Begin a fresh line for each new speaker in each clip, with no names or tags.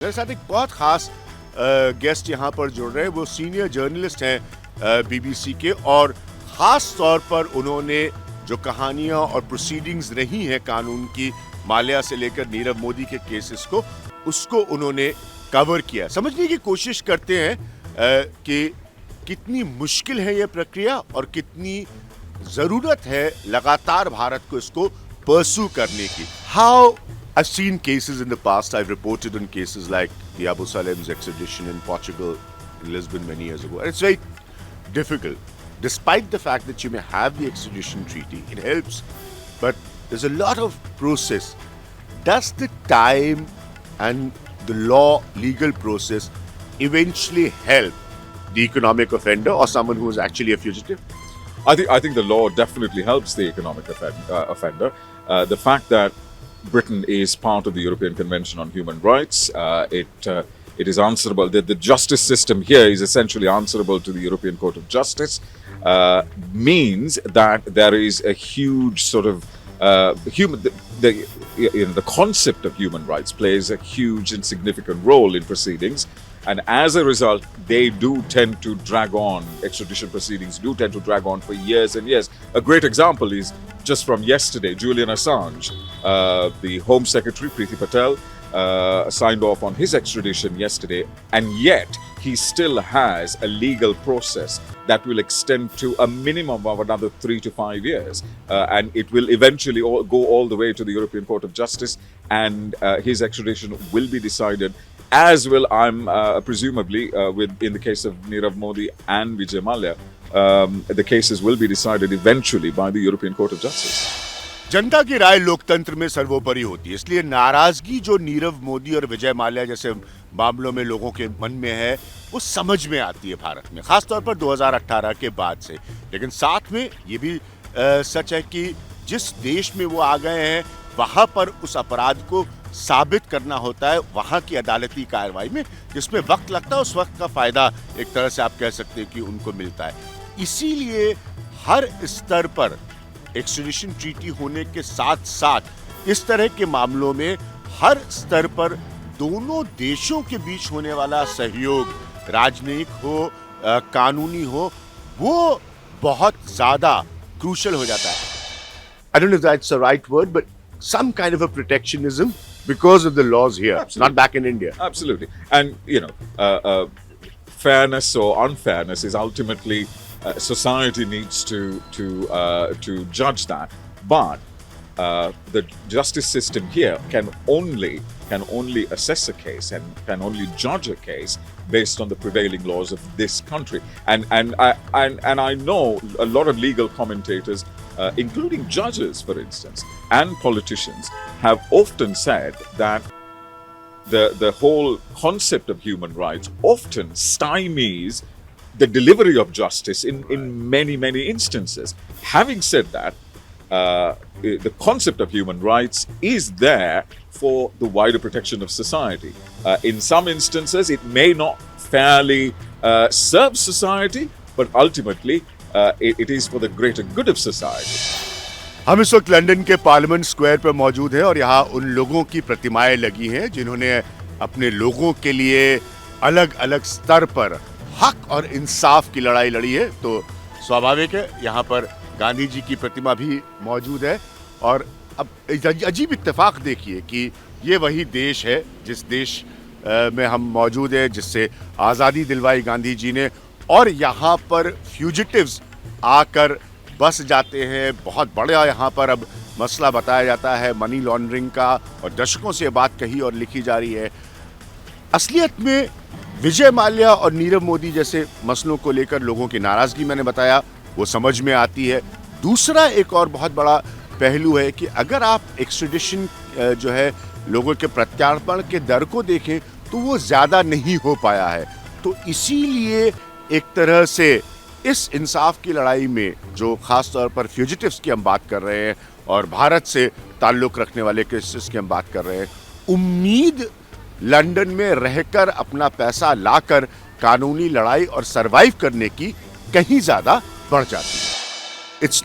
मेरे साथ एक बहुत खास गेस्ट यहाँ पर जुड़ रहे हैं। वो सीनियर जर्नलिस्ट हैं बीबीसी के, और ख़ास तौर पर उन्होंने जो कहानियाँ और प्रोसीडिंग्स रही हैं कानून की, माल्या से लेकर नीरव मोदी के केसेस को, उसको उन्होंने कवर किया। समझने की कोशिश करते हैं कि कितनी मुश्किल है ये प्रक्रिया और कितनी ज़रूरत है लगातार भारत को इसको परसू करने की। How I've seen cases in the past. I've reported on cases like the Abu Salem's extradition in Portugal, in Lisbon many years ago. And it's very difficult. Despite the fact that you may have the extradition treaty, it helps. But there's a lot of process. Does the time and the law, legal process eventually help the economic offender or someone who is actually a fugitive?
I think the law definitely helps the economic offender. The fact that Britain is part of the European Convention on Human Rights, it is answerable. The justice system here is essentially answerable to the European Court of Justice. Means that there is a huge sort of the concept of human rights plays a huge and significant role in proceedings. And as a result, they do tend to drag on, extradition proceedings do tend to drag on for years and years. A great example is just from yesterday, Julian Assange, the Home Secretary Priti Patel, signed off on his extradition yesterday, and yet he still has a legal process that will extend to a minimum of another 3 to 5 years. And it will eventually go all the way to the European Court of Justice, and his extradition will be decided, as will, presumably, in the case of Nirav Modi and Vijay Malya, the cases will be decided eventually by the European Court of Justice.
जनता की राय लोकतंत्र में सर्वोपरि होती है, इसलिए नाराजगी जो नीरव मोदी और विजय माल्या जैसे मामलों में लोगों के मन में है, वो समझ में आती है भारत में, खासतौर पर 2018 के बाद से। लेकिन साथ में ये भी सच है कि जिस देश में वो आ गए हैं, वहाँ पर उस अपराध को साबित करना होता है वहाँ की अदालती कार्रवाई में, जिसमें वक्त लगता है। उस वक्त का फायदा एक तरह से आप कह सकते हैं कि उनको मिलता है। इसीलिए हर स्तर पर एक्स्ट्रेडिशन ट्रीटी होने के साथ साथ इस तरह के मामलों में हर स्तर पर दोनों देशों के बीच होने वाला सहयोग, राजनयिक हो, कानूनी हो, वो बहुत ज्यादा क्रूशल हो जाता है। I don't know if that's the right word, but some kind of a protectionism because of the laws here.
Absolutely.
Not back in India.
Absolutely. And, fairness or unfairness is ultimately society needs to judge that. But the justice system here can only assess a case and can only judge a case based on the prevailing laws of this country. And I know a lot of legal commentators, including judges, for instance, and politicians, have often said that the whole concept of human rights often stymies the delivery of justice in many instances. Having said that, the concept of human rights is there for the wider protection of society. In some instances, it may not fairly serve society, but ultimately it is for the greater good of society.
हम इस वक्त London के parliament square पर मौजूद हैं और यहाँ उन लोगों की प्रतिमाएं लगी हैं जिन्होंने अपने लोगों के लिए अलग अलग स्तर पर हक और इंसाफ की लड़ाई लड़ी है। तो स्वाभाविक है यहाँ पर गांधी जी की प्रतिमा भी मौजूद है। और अब अजीब इत्तेफाक देखिए कि ये वही देश है जिस देश में हम मौजूद हैं, जिससे आज़ादी दिलवाई गांधी जी ने, और यहाँ पर फ्यूजिटिव्स आकर बस जाते हैं। बहुत बड़ा यहाँ पर अब मसला बताया जाता है मनी लॉन्ड्रिंग का, और दशकों से बात कही और लिखी जा रही है। असलियत में विजय माल्या और नीरव मोदी जैसे मसलों को लेकर लोगों की नाराजगी मैंने बताया, वो समझ में आती है। दूसरा एक और बहुत बड़ा पहलू है कि अगर आप एक्स्ट्रेडिशन जो है लोगों के प्रत्यार्पण के दर को देखें तो वो ज़्यादा नहीं हो पाया है। तो इसीलिए एक तरह से इस इंसाफ की लड़ाई में जो ख़ास तौर पर फ्यूजिटिव्स की हम बात कर रहे हैं और भारत से ताल्लुक़ रखने वाले केसेस की हम बात कर रहे हैं, उम्मीद लंदन में रहकर अपना पैसा लाकर कानूनी लड़ाई और सरवाइव करने की कहीं ज़्यादा बढ़ जाती है। It's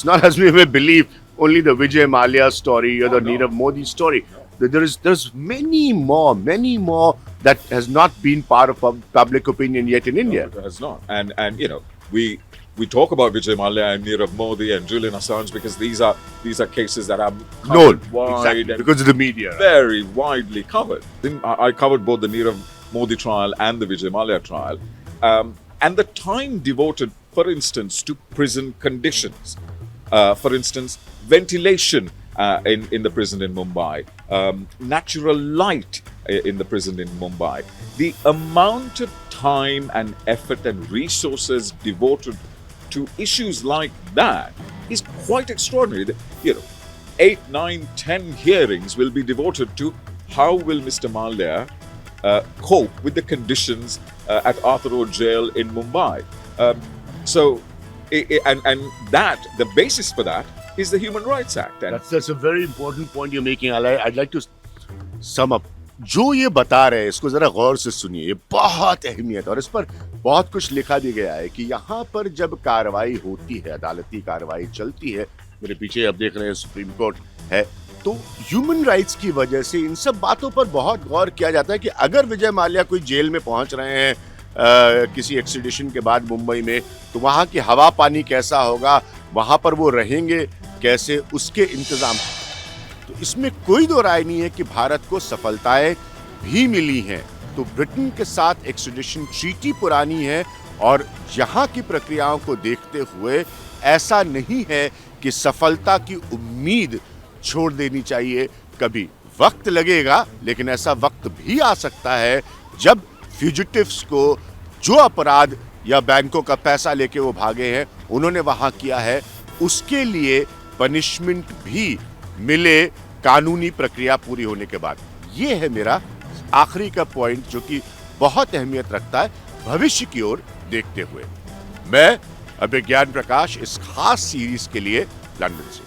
not as we may believe only the Vijay Malya story or the Nirav Modi story. there's many more that has not been part of public opinion yet in India.
No, it has not. And you know, we talk about Vijay, Malya and Nirav Modi and Julian Assange because these are cases that are
Known
wide
exactly,
and
because of the media.
very widely covered. I covered both the Nirav Modi trial and the Vijay Malya trial. And the time devoted, for instance, to prison conditions, for instance, ventilation in the prison in Mumbai, natural light in the prison in Mumbai, the amount of time and effort and resources devoted to issues like that is quite extraordinary. You know, 8, 9, 10 hearings will be devoted to how will Mr. Malya cope with the conditions at Arthur Road Jail in Mumbai. And that the basis for that is the Human Rights Act. And
That's a very important point you're making. I'd like to sum up. जो ये बता रहे हैं इसको जरा गौर से सुनिए, ये बहुत अहमियत और इस पर बहुत कुछ लिखा भी गया है कि यहाँ पर जब कार्रवाई होती है, अदालती कार्रवाई चलती है, मेरे पीछे अब देख रहे हैं सुप्रीम कोर्ट है, तो ह्यूमन राइट्स की वजह से इन सब बातों पर बहुत गौर किया जाता है कि अगर विजय माल्या कोई जेल में पहुंच रहे हैं किसी एक्सीडिशन के बाद मुंबई में, तो वहाँ की हवा पानी कैसा होगा, वहाँ पर वो रहेंगे कैसे, उसके इंतजाम। तो इसमें कोई दो राय नहीं है कि भारत को सफलताएं भी मिली हैं। तो ब्रिटेन के साथ एक्सट्रेडिशन ट्रीटी पुरानी है और यहाँ की प्रक्रियाओं को देखते हुए ऐसा नहीं है कि सफलता की उम्मीद छोड़ देनी चाहिए। कभी वक्त लगेगा, लेकिन ऐसा वक्त भी आ सकता है जब फ्यूजिटिव्स को जो अपराध या बैंकों का पैसा लेके वो भागे हैं, उन्होंने वहां किया है, उसके लिए पनिशमेंट भी मिले कानूनी प्रक्रिया पूरी होने के बाद। ये है मेरा आखिरी का पॉइंट जो कि बहुत अहमियत रखता है भविष्य की ओर देखते हुए। मैं अभिज्ञान प्रकाश इस खास सीरीज के लिए लंदन से।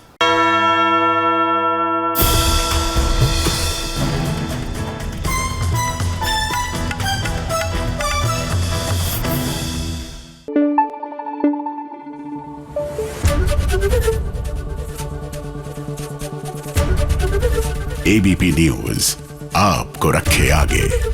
ABP न्यूज आपको रखे आगे।